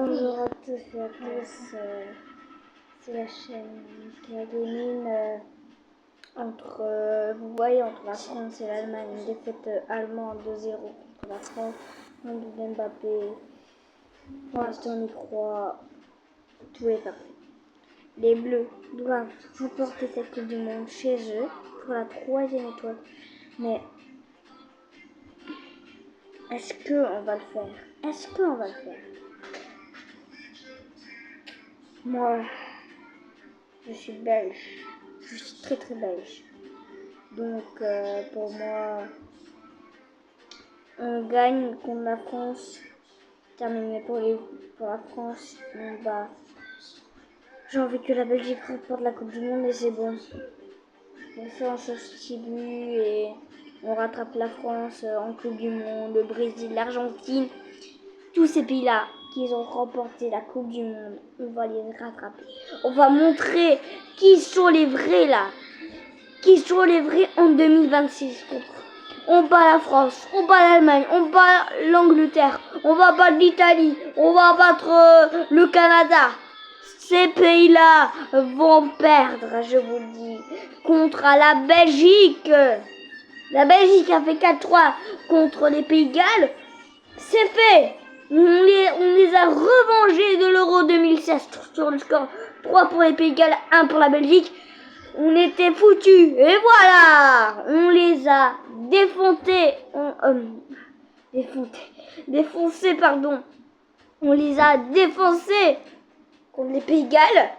Bonjour à tous et à tous, c'est la chaîne Mika Gaming. Vous voyez, entre la France et l'Allemagne, une défaite allemande 2-0 contre la France. Un but d'Mbappé, pour l'instant on y croit, tout est parfait. Les Bleus doivent remporter cette Coupe du Monde chez eux pour la 3e étoile. Mais est-ce qu'on va le faire? Est-ce qu'on va le faire? Moi, je suis belge. Je suis très très belge. Donc pour moi, on gagne contre la France. Terminé pour la France. J'ai envie que la Belgique remporte la Coupe du Monde et c'est bon. On fait un petit but et on rattrape la France en Coupe du Monde, le Brésil, l'Argentine. Tous ces pays-là qui ont remporté la Coupe du Monde, on va les rattraper. On va montrer qui sont les vrais là. Qui sont les vrais en 2026. On bat la France, on bat l'Allemagne, on bat l'Angleterre, on va battre l'Italie, on va battre le Canada. Ces pays-là vont perdre, je vous le dis, contre la Belgique. La Belgique a fait 4-3 contre les Pays de Galles. C'est fait. On les a revengés de l'Euro 2016 sur le score 3 pour les Pays de Galles, 1 pour la Belgique. On était foutus. Et voilà. On les a défoncés, pardon. On les a défoncés contre les Pays de Galles.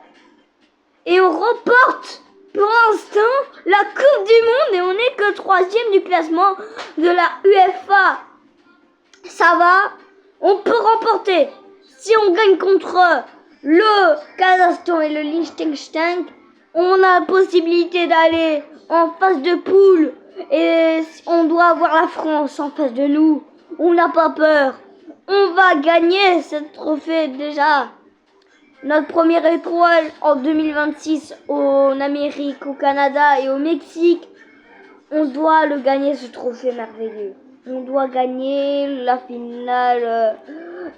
Et on remporte pour l'instant la Coupe du Monde. Et on n'est que 3e du classement de la UEFA. Ça va. On peut remporter. Si on gagne contre le Kazakhstan et le Liechtenstein, on a la possibilité d'aller en phase de poule et on doit avoir la France en face de nous. On n'a pas peur. On va gagner ce trophée déjà. Notre première étoile en 2026 en Amérique, au Canada et au Mexique. On doit le gagner, ce trophée merveilleux. On doit gagner la finale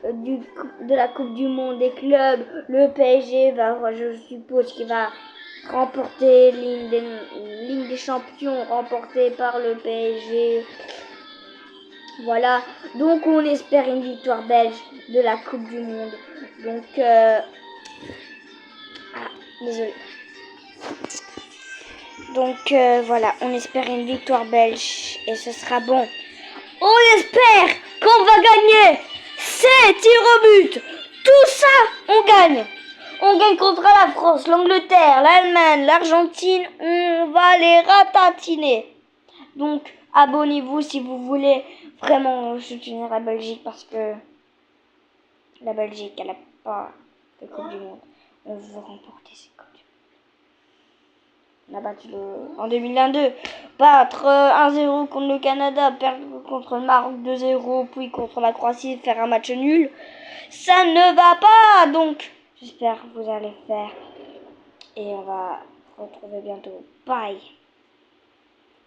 de la Coupe du Monde des clubs. Le PSG je suppose qu'il va remporter Ligue des Champions remportée par le PSG. Voilà, donc on espère une victoire belge de la Coupe du Monde. Donc, désolé. Donc voilà, on espère une victoire belge et ce sera bon. On espère qu'on va gagner 7 tirs au but. Tout ça, on gagne. On gagne contre la France, l'Angleterre, l'Allemagne, l'Argentine. On va les ratatiner. Donc, abonnez-vous si vous voulez vraiment soutenir la Belgique parce que la Belgique, elle n'a pas de Coupe du Monde. On veut remporter ces Coupes du Monde. On a battu en 2022, battre 1-0 contre le Canada, perdre contre le Maroc 2-0, puis contre la Croatie, faire un match nul. Ça ne va pas, donc j'espère que vous allez faire. Et on va se retrouver bientôt. Bye.